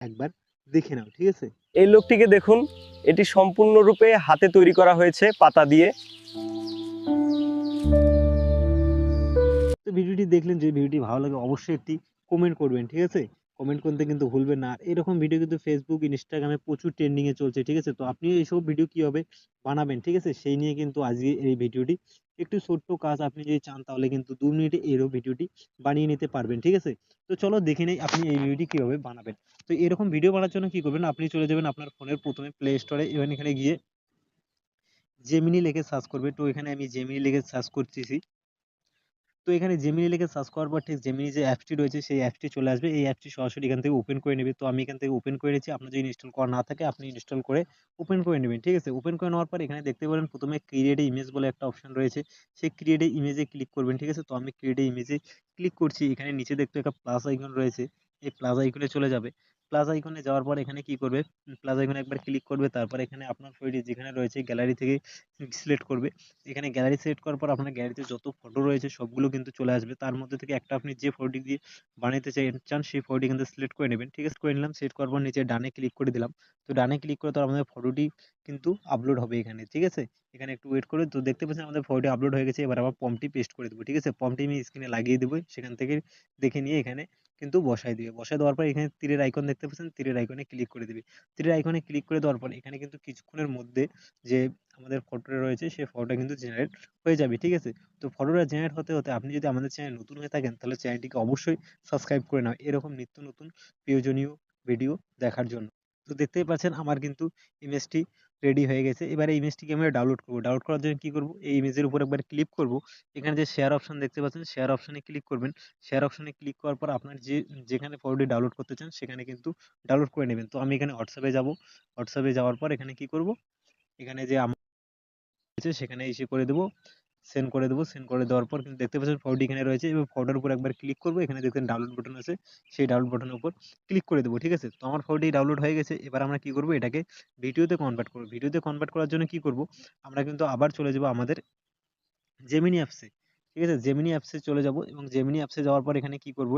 একবার দেখে নাও, ঠিক আছে? এই লোকটিকে দেখুন, এটি সম্পূর্ণরূপে হাতে তৈরি করা হয়েছে পাতা দিয়ে। তো ভিডিওটি দেখলেন, যদি ভিডিওটি ভালো লাগে অবশ্যই একটি কমেন্ট করবেন, ঠিক আছে? কমেন্ট করতে কিন্তু ভুলবেন না। আর এরকম ভিডিও কিন্তু ফেসবুক, ইনস্টাগ্রামে প্রচুর ট্রেন্ডিং এ চলছে, ঠিক আছে? তো আপনি এইসব ভিডিও কিভাবে বানাবেন, ঠিক আছে? সেই নিয়ে কিন্তু আজকে এই ভিডিওটি। একটু ছোট্ট কাজ আপনি যদি চান তাহলে কিন্তু 2 মিনিটে এরও ভিডিওটি বানিয়ে নিতে পারবেন, ঠিক আছে? তো চলো দেখে নেই আপনি এই ভিডিওটি কিভাবে বানাবেন। তো এরকম ভিডিও বানার জন্য কি করবেন, আপনি চলে যাবেন আপনার ফোনের প্রথমে প্লে স্টোরে, এবং এখানে গিয়ে জেমিনি লিখে সার্চ করবেন। তো এখানে আমি জেমিনি লিখে সার্চ করতেছি। তো এখানে জেমিনি লিখে সার্চ করার পর ঠিক জেমিনি যে অ্যাপসটি রয়েছে সেই অ্যাপসটি চলে আসবে। এই অ্যাপসটি সরাসরি এখান থেকে ওপেন করে নেবে। তো আমি এখান থেকে ওপেন করে নিচ্ছি। আপনার যদি ইনস্টল করা না থাকে আপনি ইনস্টল করে ওপেন করে নেবেন। ঠিক আছে? ওপেন করে নেওয়ার পর এখানে দেখতে পারেন প্রথমে ক্রিয়েট এ ইমেজ বলে একটা অপশন রয়েছে। সেই ক্রিয়েট এ ইমেজে ক্লিক করবেন। ঠিক আছে? তো আমি ক্রিয়েট এ ইমেজে ক্লিক করছি। এখানে নিচে দেখতে একটা প্লাস আইকন রয়েছে। এই প্লাস আইকনে চলে যাবে। প্লাস আইকনে যাওয়ার পর এখানে কি করবে? প্লাস আইকনে একবার ক্লিক করবে। তারপর এখানে আপনার ফটোটি যেখানে রয়েছে গ্যালারি থেকে সিলেক্ট করবে। এখানে গ্যালারি সিলেক্ট করার পর আপনার গ্যালারিতে যত ফটো রয়েছে সবগুলো কিন্তু চলে আসবে। তার মধ্যে থেকে একটা আপনি যে ফটোটি দিয়ে বানাইতে চান সেই ফটোটি কিন্তু সিলেক্ট করে নেবেন। ঠিক আছে? করে নিলাম। সিলেক্ট করার পর নিচে ডানে ক্লিক করে দিলাম। তো ডানে ক্লিক করে তো আমাদের ফটোটি কিন্তু আপলোড হবে এখানে। ঠিক আছে? এখানে একটু ওয়েট করে, তো দেখতে পাচ্ছেন আমাদের ফটোটি আপলোড হয়ে গেছে। এবার আবার প্রম্পটটি পেস্ট করে দেব। ঠিক আছে? প্রম্পটটি আমি স্ক্রিনে লাগিয়ে দেব। সেখান থেকে দেখে নিয়ে এখানে কিন্তু বসায় দিবে। বসায় দেওয়ার পর এখানে তীরের আইকন দেখতে পাচ্ছেন, তীরের আইকনে ক্লিক করে দিবে। তীরের আইকনে ক্লিক করে দেওয়ার পর এখানে কিন্তু কিছুক্ষণের মধ্যে যে আমাদের ফটোটা রয়েছে সেই ফটোটা কিন্তু জেনারেট হয়ে যাবে। ঠিক আছে? তো ফটোটা জেনারেট হতে হতে আপনি যদি আমাদের চ্যানেল নতুন হয়ে থাকেন তাহলে চ্যানেলটিকে অবশ্যই সাবস্ক্রাইব করে নাও এরকম নিত্য নতুন প্রয়োজনীয় ভিডিও দেখার জন্য। তো দেখতেই পাচ্ছেন আমার কিন্তু ইমেজটি রেডি হয়ে গেছে। এবারে ইমেজটিকে আমরা ডাউনলোড করব। ডাউনলোড করার জন্য কি করব? এই ইমেজের উপর একবার ক্লিক করব। এখানে যে শেয়ার অপশন দেখতে পাচ্ছেন, শেয়ার অপশনে ক্লিক করবেন। শেয়ার অপশনে ক্লিক করার পর আপনার যেখানে ফটোটি ডাউনলোড করতে চান সেখানে কিন্তু ডাউনলোড করে নেবেন। তো আমি এখানে হোয়াটসঅ্যাপে যাব। হোয়াটসঅ্যাপে যাওয়ার পর এখানে কি করব? এখানে যে রয়েছে সেখানে এসে করে দেবো, সেন্ড করে দেবো। সেন্ড করে দেওয়ার পর কিন্তু দেখতে পাচ্ছেন ফটোটি এখানে রয়েছে, এবং ফটোর উপর একবার ক্লিক করবো। এখানে দেখবেন ডাউনলোড বাটন আছে, সেই ডাউনলোড বাটনের উপর ক্লিক করে দেবো। ঠিক আছে? তো আমার ফটোটি ডাউনলোড হয়ে গেছে। এবার আমরা কি করবো? এটাকে ভিডিওতে কনভার্ট করবো। ভিডিওতে কনভার্ট করার জন্য কি করব? আমরা কিন্তু আবার চলে যাবো আমাদের জেমিনি অ্যাপসে। ঠিক আছে? জেমিনি অ্যাপসে চলে যাব, এবং জেমিনি অ্যাপসে যাওয়ার পর এখানে কি করব?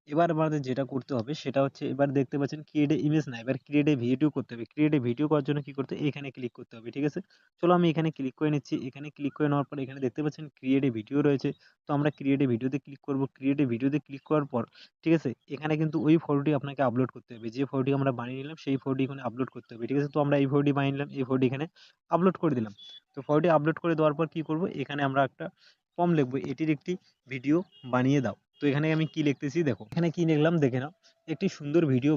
এবার আমাদের যেটা করতে হবে সেটা হচ্ছে, এবার দেখতে পাচ্ছেন ক্রিয়েট এ ইমেজ না, এবার ক্রিয়েট এ ভিডিও করতে হবে। ক্রিয়েট এ ভিডিও করার জন্য কি করতে হবে? এখানে ক্লিক করতে হবে। ঠিক আছে? চলো আমি এখানে ক্লিক করে নিচ্ছি। এখানে ক্লিক করে নেওয়ার পর এখানে দেখতে পাচ্ছেন ক্রিয়েট এ ভিডিও রয়েছে। তো আমরা ক্রিয়েট এ ভিডিওতে ক্লিক করব। ক্রিয়েট এ ভিডিওতে ক্লিক করার পর ঠিক আছে? এখানে কিন্তু ওই ফটোটি আপনাকে আপলোড করতে হবে। যে ফটোটি আমরা বানিয়ে নিলাম সেই ফটোটি এখানে আপলোড করতে হবে। ঠিক আছে? তো আমরা এই ফটোটি বানিয়ে নিলাম। এই ফটোটি এখানে আপলোড করে দিলাম। তো ফটোটি আপলোড করে দেওয়ার পর কি করব? এখানে আমরা একটা ফর্ম লিখব, এটির একটি ভিডিও বানিয়ে দাও। তো এখানে আমি কি লিখতেছি দেখো। এখানে কি লিখলাম দেখে নাও। একটি সুন্দর ভিডিও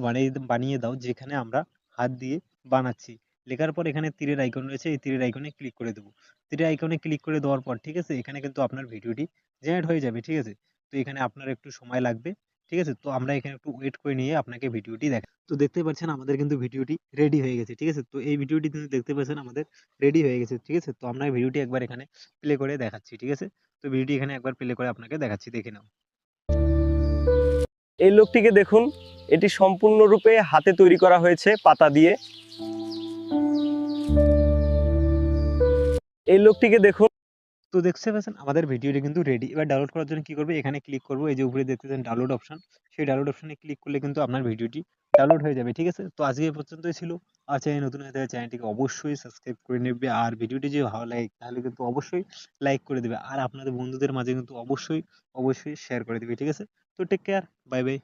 বানিয়ে দাও যেখানে আমরা হাত দিয়ে বানাচ্ছি। লেখার পর এখানে তীরের আইকন রয়েছে, এই তীরের আইকনে ক্লিক করে দেবো। তীরের আইকনে ক্লিক করে দেওয়ার পর ঠিক আছে? এখানে কিন্তু আপনার ভিডিওটি জেনারেট হয়ে যাবে। ঠিক আছে? তো এখানে আপনার একটু সময় লাগবে। ঠিক আছে? তো আমরা এখানে একটু ওয়েট করে নিয়ে আপনাকে ভিডিওটি দেখাই। তো দেখতে পাচ্ছেন আমাদের কিন্তু ভিডিওটি রেডি হয়ে গেছে। ঠিক আছে? তো এই ভিডিওটি কিন্তু দেখতে পাচ্ছেন আমাদের রেডি হয়ে গেছে। ঠিক আছে? তো আমরা ভিডিওটি একবার এখানে প্লে করে দেখাচ্ছি। ঠিক আছে? তো ভিডিওটি এখানে একবার প্লে করে আপনাকে দেখাচ্ছি, দেখে নাও। এই লোকটিকে দেখুন, এটি সম্পূর্ণরূপে হাতে তৈরি করা হয়েছে পাতা দিয়ে। এই লোকটিকে দেখুন। তো দেখতে পাচ্ছেন আমাদের ভিডিওটি কিন্তু রেডি। এবার ডাউনলোড করার জন্য কি করবে? এখানে ক্লিক করব। এই যে উপরে দেখতেছেন ডাউনলোড অপশন, সেই ডাউনলোড অপশনে ক্লিক করলে কিন্তু আপনার ভিডিওটি ডাউনলোড হয়ে যাবে। ঠিক আছে? তো আজকে এই পর্যন্তই ছিল। আর চ্যানেল নতুন হয়ে থাকলে চ্যানেলটিকে অবশ্যই সাবস্ক্রাইব করে নেবে। আর ভিডিওটি যদি ভালো লাগে তাহলে কিন্তু অবশ্যই লাইক করে দেবে। আর আপনাদের বন্ধুদের মাঝে কিন্তু অবশ্যই শেয়ার করে দিবে। ঠিক আছে? তো টেক কেয়ার। Bye bye.